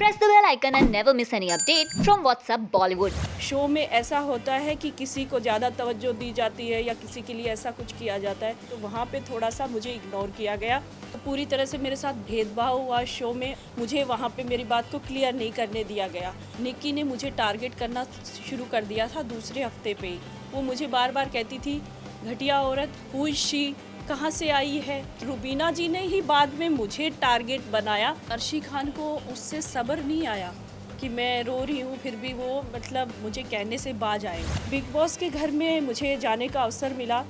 Press the bell icon and never miss any update from WhatsApp Bollywood. Show में ऐसा होता है कि किसी को ज़्यादा तवज्जो दी जाती है या किसी के लिए ऐसा कुछ किया जाता है, तो वहाँ पे थोड़ा सा मुझे इग्नोर किया गया। तो पूरी तरह से मेरे साथ भेदभाव हुआ शो में। मुझे वहाँ पे मेरी बात को क्लियर नहीं करने दिया गया। निक्की ने मुझे टारगेट करना शुरू कर दिया था दूसरे हफ्ते पे ही। वो मुझे बार बार कहती थी, घटिया औरत, हु इज शी, कहाँ से आई है। रुबीना जी ने ही बाद में मुझे टारगेट बनाया। अर्शी खान को उससे सब्र नहीं आया कि मैं रो रही हूँ, फिर भी वो मतलब मुझे कहने से बाज आए। बिग बॉस के घर में मुझे जाने का अवसर मिला,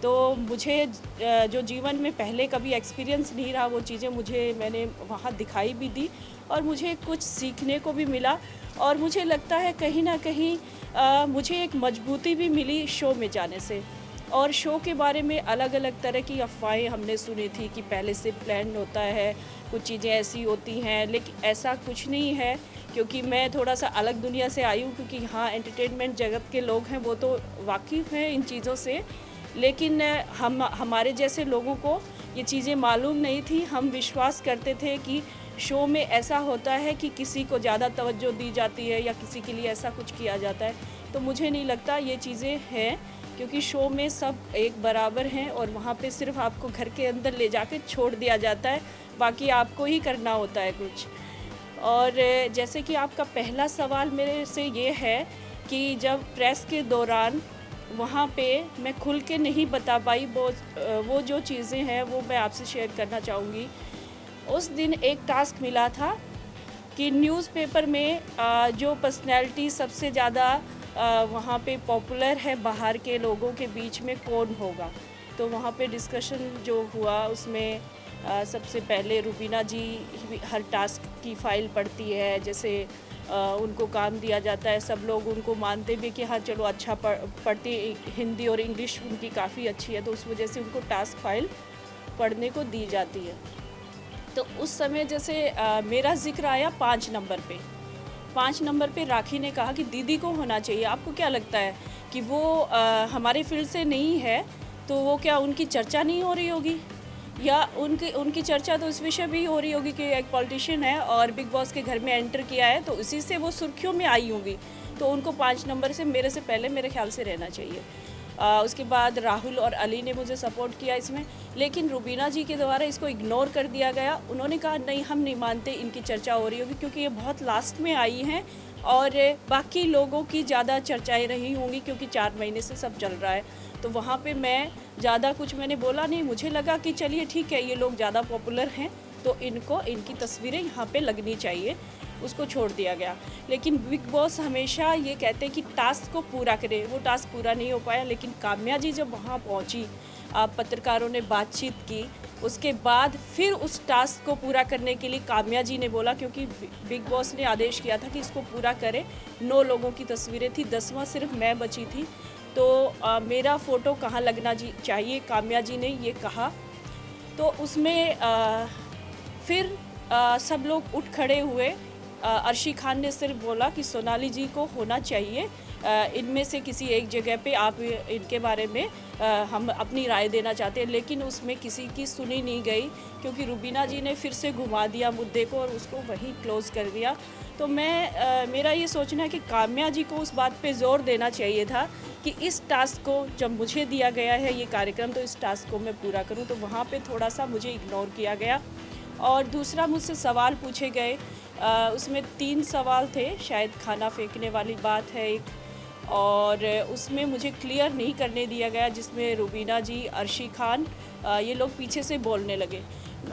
तो मुझे जो जीवन में पहले कभी एक्सपीरियंस नहीं रहा, वो चीज़ें मैंने वहाँ दिखाई भी दी और मुझे कुछ सीखने को भी मिला। और मुझे लगता है कहीं ना कहीं मुझे एक मजबूती भी मिली शो में जाने से। और शो के बारे में अलग अलग तरह की अफवाहें हमने सुनी थी कि पहले से प्लान होता है, कुछ चीज़ें ऐसी होती हैं, लेकिन ऐसा कुछ नहीं है। क्योंकि मैं थोड़ा सा अलग दुनिया से आई हूँ, क्योंकि हाँ, एंटरटेनमेंट जगत के लोग हैं वो तो वाकिफ़ हैं इन चीज़ों से, लेकिन हमारे जैसे लोगों को ये चीज़ें मालूम नहीं थी। हम विश्वास करते थे कि शो में ऐसा होता है कि किसी को ज़्यादा तवज्जो दी जाती है या किसी के लिए ऐसा कुछ किया जाता है। तो मुझे नहीं लगता ये चीज़ें हैं, क्योंकि शो में सब एक बराबर हैं और वहाँ पे सिर्फ आपको घर के अंदर ले जाके छोड़ दिया जाता है, बाकी आपको ही करना होता है कुछ। और जैसे कि आपका पहला सवाल मेरे से ये है कि जब प्रेस के दौरान वहाँ पे मैं खुल के नहीं बता पाई वो जो चीज़ें हैं वो मैं आपसे शेयर करना चाहूँगी। उस दिन एक टास्क मिला था कि न्यूज़पेपर में जो पर्सनैलिटी सबसे ज़्यादा वहाँ पे पॉपुलर है बाहर के लोगों के बीच में कौन होगा। तो वहाँ पे डिस्कशन जो हुआ उसमें सबसे पहले रुबीना जी हर टास्क की फ़ाइल पढ़ती है, जैसे उनको काम दिया जाता है, सब लोग उनको मानते भी कि हाँ चलो अच्छा पढ़ती, हिंदी और इंग्लिश उनकी काफ़ी अच्छी है, तो उस वजह से उनको टास्क फ़ाइल पढ़ने को दी जाती है। तो उस समय जैसे मेरा जिक्र आया 5 नंबर पे। 5 नंबर पे राखी ने कहा कि दीदी को होना चाहिए। आपको क्या लगता है कि वो हमारे फील्ड से नहीं है, तो वो क्या उनकी चर्चा नहीं हो रही होगी, या उनकी चर्चा तो इस विषय भी हो रही होगी कि एक पॉलिटिशियन है और बिग बॉस के घर में एंटर किया है, तो इसी से वो सुर्खियों में आई होंगी। तो उनको 5 नंबर से मेरे से पहले मेरे ख्याल से रहना चाहिए। उसके बाद राहुल और अली ने मुझे सपोर्ट किया इसमें, लेकिन रुबीना जी के द्वारा इसको इग्नोर कर दिया गया। उन्होंने कहा नहीं, हम नहीं मानते इनकी चर्चा हो रही होगी, क्योंकि ये बहुत लास्ट में आई हैं और बाकी लोगों की ज़्यादा चर्चाएं रही होंगी, क्योंकि 4 महीने से सब चल रहा है। तो वहाँ पे मैं ज़्यादा कुछ मैंने बोला नहीं। मुझे लगा कि चलिए ठीक है, ये लोग ज़्यादा पॉपुलर हैं तो इनकी तस्वीरें यहाँ पे लगनी चाहिए, उसको छोड़ दिया गया। लेकिन बिग बॉस हमेशा ये कहते हैं कि टास्क को पूरा करें, वो टास्क पूरा नहीं हो पाया। लेकिन काम्या जी जब वहाँ पहुँची, पत्रकारों ने बातचीत की, उसके बाद फिर उस टास्क को पूरा करने के लिए काम्या जी ने बोला, क्योंकि बिग बॉस ने आदेश किया था कि इसको पूरा करें। 9 लोगों की तस्वीरें थी, 10वां सिर्फ मैं बची थी, तो मेरा फ़ोटो कहाँ लगना चाहिए, काम्या जी ने ये कहा। तो उसमें फिर सब लोग उठ खड़े हुए। अर्शी खान ने सिर्फ बोला कि सोनाली जी को होना चाहिए, इनमें से किसी एक जगह पे आप इनके बारे में हम अपनी राय देना चाहते हैं। लेकिन उसमें किसी की सुनी नहीं गई, क्योंकि रुबीना जी ने फिर से घुमा दिया मुद्दे को और उसको वहीं क्लोज़ कर दिया। तो मेरा ये सोचना है कि काम्या जी को उस बात पे ज़ोर देना चाहिए था कि इस टास्क को, जब मुझे दिया गया है ये कार्यक्रम, तो इस टास्क को मैं पूरा करूं। तो वहाँ पे थोड़ा सा मुझे इग्नोर किया गया। और दूसरा, मुझसे सवाल पूछे गए, उसमें 3 सवाल थे, शायद खाना फेंकने वाली बात है एक, और उसमें मुझे क्लियर नहीं करने दिया गया, जिसमें रुबीना जी, अर्शी खान, ये लोग पीछे से बोलने लगे।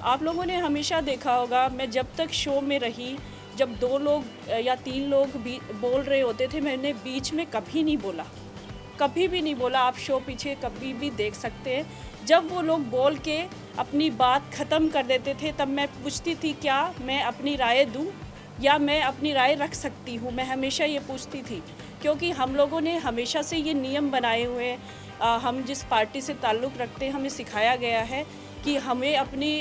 आप लोगों ने हमेशा देखा होगा, मैं जब तक शो में रही, जब 2 लोग या 3 लोग भी बोल रहे होते थे, मैंने बीच में कभी नहीं बोला, कभी भी नहीं बोला। आप शो पीछे कभी भी देख सकते हैं। जब वो लोग बोल के अपनी बात ख़त्म कर देते थे, तब मैं पूछती थी क्या मैं अपनी राय दूं या मैं अपनी राय रख सकती हूं। मैं हमेशा ये पूछती थी, क्योंकि हम लोगों ने हमेशा से ये नियम बनाए हुए हैं। हम जिस पार्टी से ताल्लुक़ रखते हैं, हमें सिखाया गया है कि हमें अपनी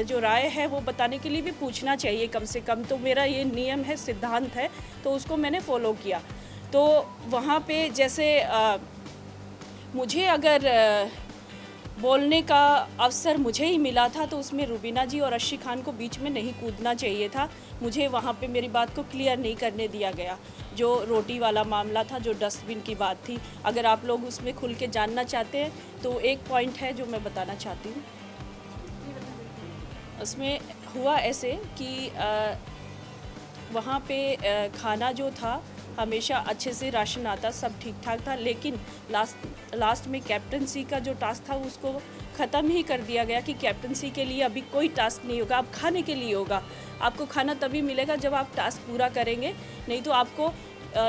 जो राय है वो बताने के लिए भी पूछना चाहिए कम से कम। तो मेरा ये नियम है, सिद्धांत है, तो उसको मैंने फ़ॉलो किया। तो वहाँ पे जैसे मुझे अगर बोलने का अवसर मुझे ही मिला था, तो उसमें रुबीना जी और अर्शी खान को बीच में नहीं कूदना चाहिए था। मुझे वहाँ पे मेरी बात को क्लियर नहीं करने दिया गया। जो रोटी वाला मामला था, जो डस्टबिन की बात थी, अगर आप लोग उसमें खुल के जानना चाहते हैं तो एक पॉइंट है जो मैं बताना चाहती हूँ। उसमें हुआ ऐसे कि वहाँ पे खाना जो था हमेशा अच्छे से राशन आता, सब ठीक ठाक था, लेकिन लास्ट में कैप्टनसी का जो टास्क था उसको ख़त्म ही कर दिया गया कि कैप्टनसी के लिए अभी कोई टास्क नहीं होगा, अब खाने के लिए होगा। आपको खाना तभी मिलेगा जब आप टास्क पूरा करेंगे, नहीं तो आपको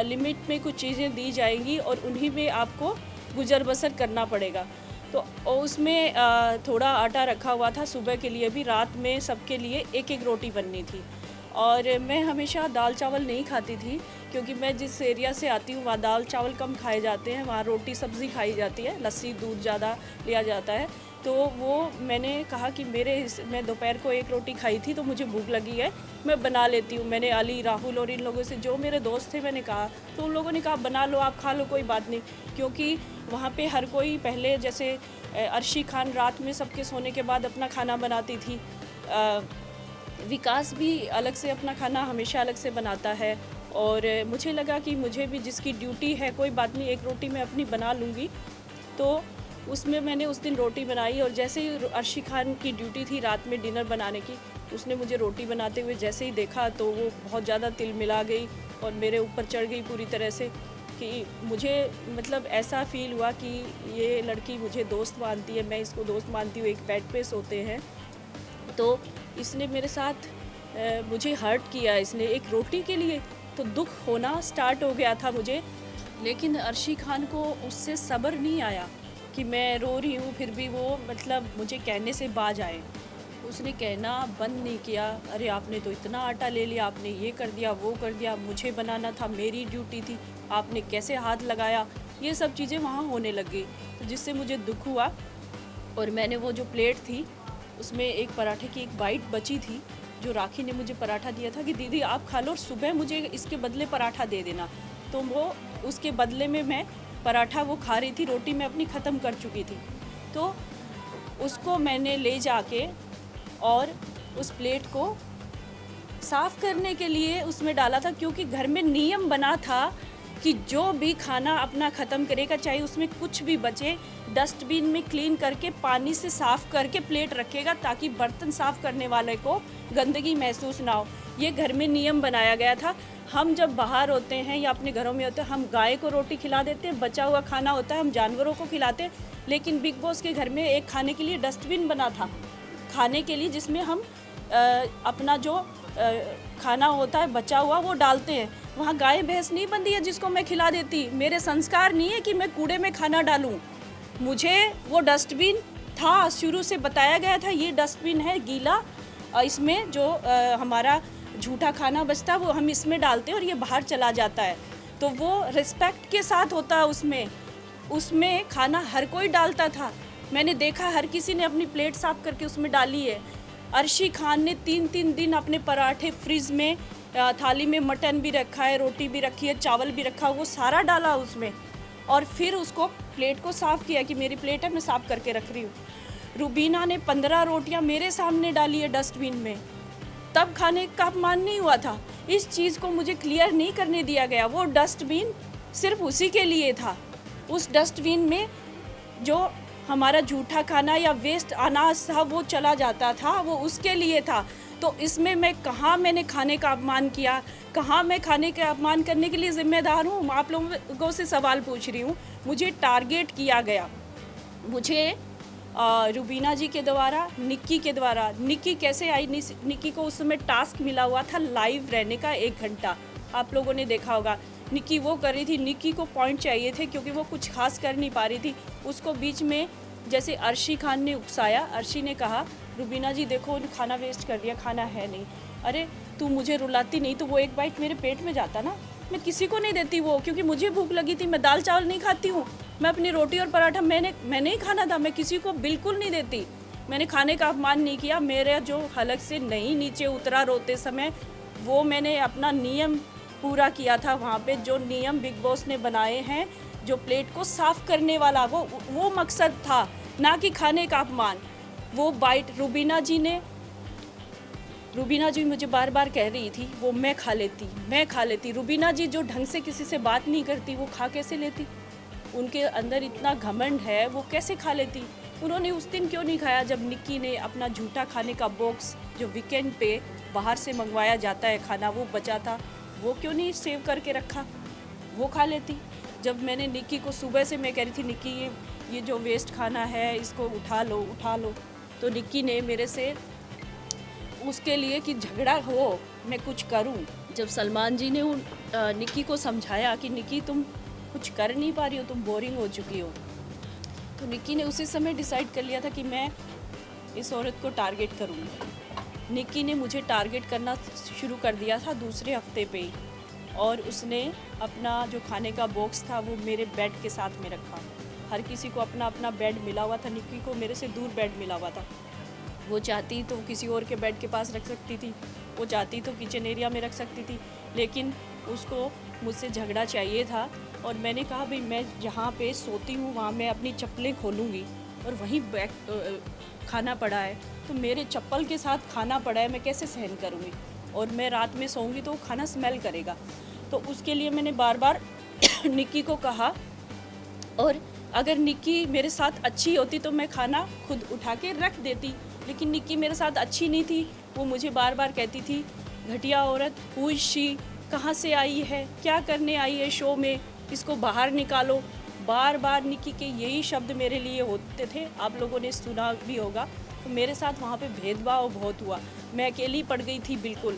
लिमिट में कुछ चीज़ें दी जाएंगी और उन्हीं में आपको गुजर बसर करना पड़ेगा। तो उसमें थोड़ा आटा रखा हुआ था सुबह के लिए भी, रात में सबके लिए एक एक रोटी बननी थी। और मैं हमेशा दाल चावल नहीं खाती थी, क्योंकि मैं जिस एरिया से आती हूँ वहाँ दाल चावल कम खाए जाते हैं, वहाँ रोटी सब्ज़ी खाई जाती है, लस्सी दूध ज़्यादा लिया जाता है। तो वो मैंने कहा कि मैं दोपहर को एक रोटी खाई थी तो मुझे भूख लगी है, मैं बना लेती हूँ। मैंने अली, राहुल और इन लोगों से, जो मेरे दोस्त थे, मैंने कहा, तो उन लोगों ने कहा बना लो, आप खा लो, कोई बात नहीं। क्योंकि वहाँ पे हर कोई पहले, जैसे अर्शी खान रात में सबके सोने के बाद अपना खाना बनाती थी, विकास भी अलग से अपना खाना हमेशा अलग से बनाता है। और मुझे लगा कि मुझे भी जिसकी ड्यूटी है, कोई बात नहीं, एक रोटी मैं अपनी बना लूँगी। तो उसमें मैंने उस दिन रोटी बनाई, और जैसे ही अर्शी खान की ड्यूटी थी रात में डिनर बनाने की, उसने मुझे रोटी बनाते हुए जैसे ही देखा तो वो बहुत ज़्यादा तिल मिला गई और मेरे ऊपर चढ़ गई पूरी तरह से, कि मुझे मतलब ऐसा फील हुआ कि ये लड़की मुझे दोस्त मानती है, मैं इसको दोस्त मानती हूँ, एक बेड पे सोते हैं। तो इसने मेरे साथ मुझे हर्ट किया, इसने एक रोटी के लिए, तो दुख होना स्टार्ट हो गया था मुझे। लेकिन अर्शी खान को उससे सब्र नहीं आया कि मैं रो रही हूँ, फिर भी वो मतलब मुझे कहने से बाज आए। उसने कहना बंद नहीं किया, अरे आपने तो इतना आटा ले लिया, आपने ये कर दिया, वो कर दिया, मुझे बनाना था, मेरी ड्यूटी थी, आपने कैसे हाथ लगाया। ये सब चीज़ें वहाँ होने लग गई, तो जिससे मुझे दुख हुआ। और मैंने वो जो प्लेट थी उसमें एक पराठे की एक बाइट बची थी, जो राखी ने मुझे पराठा दिया था कि दीदी आप खा लो और सुबह मुझे इसके बदले पराठा दे देना। तो वो उसके बदले में मैं पराठा वो खा रही थी, रोटी मैं अपनी ख़त्म कर चुकी थी। तो उसको मैंने ले जाके और उस प्लेट को साफ़ करने के लिए उसमें डाला था, क्योंकि घर में नियम बना था कि जो भी खाना अपना ख़त्म करेगा, चाहे उसमें कुछ भी बचे, डस्टबिन में क्लीन करके पानी से साफ़ करके प्लेट रखेगा, ताकि बर्तन साफ़ करने वाले को गंदगी महसूस ना हो। ये घर में नियम बनाया गया था। हम जब बाहर होते हैं या अपने घरों में होते हैं, हम गाय को रोटी खिला देते हैं, बचा हुआ खाना होता है हम जानवरों को खिलाते हैं। लेकिन बिग बॉस के घर में एक खाने के लिए डस्टबिन बना था, खाने के लिए, जिसमें हम अपना जो खाना होता है बचा हुआ वो डालते हैं। वहाँ गाय भैंस नहीं बंधी है जिसको मैं खिला देती। मेरे संस्कार नहीं है कि मैं कूड़े में खाना डालूं। मुझे वो डस्टबिन था, शुरू से बताया गया था ये डस्टबिन है गीला, इसमें जो हमारा झूठा खाना बचता है वो हम इसमें डालते हैं और ये बाहर चला जाता है। तो वो रिस्पेक्ट के साथ होता है, उसमें खाना हर कोई डालता था। मैंने देखा हर किसी ने अपनी प्लेट साफ करके उसमें डाली है। अर्शी खान ने 3-3 दिन अपने पराठे फ्रिज में, थाली में मटन भी रखा है, रोटी भी रखी है, चावल भी रखा, वो सारा डाला उसमें, और फिर उसको प्लेट को साफ़ किया कि मेरी प्लेट है, मैं साफ़ करके रख रही हूँ। रुबीना ने 15 रोटियाँ मेरे सामने डाली है डस्टबिन में, तब खाने का अपमान नहीं हुआ था। इस चीज़ को मुझे क्लियर नहीं करने दिया गया। वो डस्टबिन सिर्फ उसी के लिए था। उस डस्टबिन में जो हमारा झूठा खाना या वेस्ट अनाज था वो चला जाता था, वो उसके लिए था। तो इसमें मैंने खाने का अपमान किया, कहाँ मैं खाने का अपमान करने के लिए ज़िम्मेदार हूँ? आप लोगों से सवाल पूछ रही हूँ। मुझे टारगेट किया गया, मुझे रुबीना जी के द्वारा, निक्की के द्वारा। निक्की कैसे आई? निक्की को उस समय टास्क मिला हुआ था लाइव रहने का 1 घंटा, आप लोगों ने देखा होगा। निक्की वो कर रही थी, निक्की को पॉइंट चाहिए थे क्योंकि वो कुछ खास कर नहीं पा रही थी। उसको बीच में जैसे अर्शी खान ने उकसाया, अर्शी ने कहा रुबीना जी देखो खाना वेस्ट कर दिया, खाना है नहीं। अरे तू मुझे रुलाती नहीं तो वो एक बाइट मेरे पेट में जाता ना, मैं किसी को नहीं देती वो, क्योंकि मुझे भूख लगी थी। मैं दाल चावल नहीं खाती हूँ, मैं अपनी रोटी और पराठा मैंने ही खाना था, मैं किसी को बिल्कुल नहीं देती। मैंने खाने का अपमान नहीं किया। मेरा जो हलक से नहीं नीचे उतरा रोते समय, वो मैंने अपना नियम पूरा किया था। वहाँ पे जो नियम बिग बॉस ने बनाए हैं, जो प्लेट को साफ़ करने वाला वो मकसद था ना कि खाने का अपमान। वो बाइट रुबीना जी मुझे बार बार कह रही थी वो मैं खा लेती। रुबीना जी जो ढंग से किसी से बात नहीं करती वो खा कैसे लेती? उनके अंदर इतना घमंड है, वो कैसे खा लेती? उन्होंने उस दिन क्यों नहीं खाया जब निक्की ने अपना झूठा खाने का बॉक्स जो वीकेंड पे बाहर से मंगवाया जाता है खाना वो बचा था, वो क्यों नहीं सेव करके रखा? वो खा लेती। जब मैंने निक्की को सुबह से मैं कह रही थी निक्की ये जो वेस्ट खाना है इसको उठा लो, तो निक्की ने मेरे से उसके लिए कि झगड़ा हो मैं कुछ करूं। जब सलमान जी ने निक्की को समझाया कि निक्की तुम कुछ कर नहीं पा रही हो, तुम बोरिंग हो चुकी हो, तो निक्की ने उसी समय डिसाइड कर लिया था कि मैं इस औरत को टारगेट करूँगी। निक्की ने मुझे टारगेट करना शुरू कर दिया था दूसरे हफ्ते पे ही, और उसने अपना जो खाने का बॉक्स था वो मेरे बेड के साथ में रखा। हर किसी को अपना अपना बेड मिला हुआ था, निक्की को मेरे से दूर बेड मिला हुआ था। वो चाहती तो किसी और के बेड के पास रख सकती थी, वो चाहती तो किचन एरिया में रख सकती थी, लेकिन उसको मुझसे झगड़ा चाहिए था। और मैंने कहा भाई मैं जहाँ पे सोती हूँ वहाँ मैं अपनी चप्पलें खोलूँगी, और वहीं खाना पड़ा है, तो मेरे चप्पल के साथ खाना पड़ा है, मैं कैसे सहन करूँगी? और मैं रात में सोऊंगी तो खाना स्मेल करेगा। तो उसके लिए मैंने बार बार निक्की को कहा, और अगर निक्की मेरे साथ अच्छी होती तो मैं खाना खुद उठा के रख देती, लेकिन निक्की मेरे साथ अच्छी नहीं थी। वो मुझे बार बार कहती थी घटिया औरत, हु इज़ शी, कहाँ से आई है, क्या करने आई है शो में, इसको बाहर निकालो। बार बार निक्की के यही शब्द मेरे लिए होते थे, आप लोगों ने सुना भी होगा। तो मेरे साथ वहाँ पे भेदभाव बहुत हुआ, मैं अकेली पड़ गई थी बिल्कुल।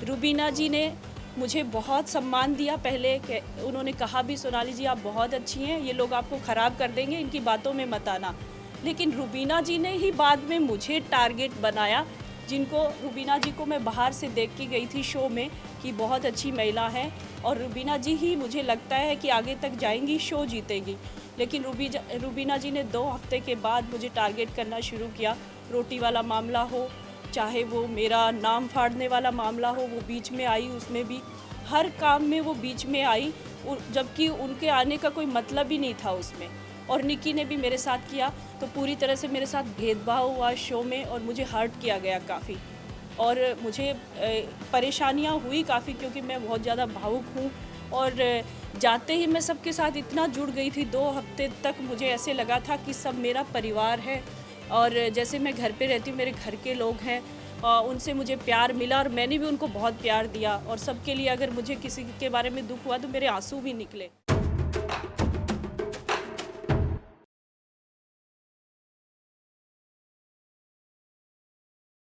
रुबीना जी ने मुझे बहुत सम्मान दिया पहले, उन्होंने कहा भी सोनाली जी आप बहुत अच्छी हैं, ये लोग आपको ख़राब कर देंगे, इनकी बातों में मत आना। लेकिन रुबीना जी ने ही बाद में मुझे टारगेट बनाया, जिनको रुबीना जी को मैं बाहर से देख के गई थी शो में कि बहुत अच्छी महिला है, और रुबीना जी ही मुझे लगता है कि आगे तक जाएंगी, शो जीतेंगी। लेकिन रुबीना जी ने 2 हफ्ते के बाद मुझे टारगेट करना शुरू किया। रोटी वाला मामला हो, चाहे वो मेरा नाम फाड़ने वाला मामला हो, वो बीच में आई, उसमें भी हर काम में वो बीच में आई, जबकि उनके आने का कोई मतलब ही नहीं था उसमें। और निक्की ने भी मेरे साथ किया, तो पूरी तरह से मेरे साथ भेदभाव हुआ शो में, और मुझे हर्ट किया गया काफ़ी, और मुझे परेशानियां हुई काफ़ी, क्योंकि मैं बहुत ज़्यादा भावुक हूँ। और जाते ही मैं सबके साथ इतना जुड़ गई थी, 2 हफ्ते तक मुझे ऐसे लगा था कि सब मेरा परिवार है, और जैसे मैं घर पे रहती हूँ मेरे घर के लोग हैं, उनसे मुझे प्यार मिला, और मैंने भी उनको बहुत प्यार दिया। और सबके लिए अगर मुझे किसी के बारे में दुख हुआ तो मेरे आंसू भी निकले।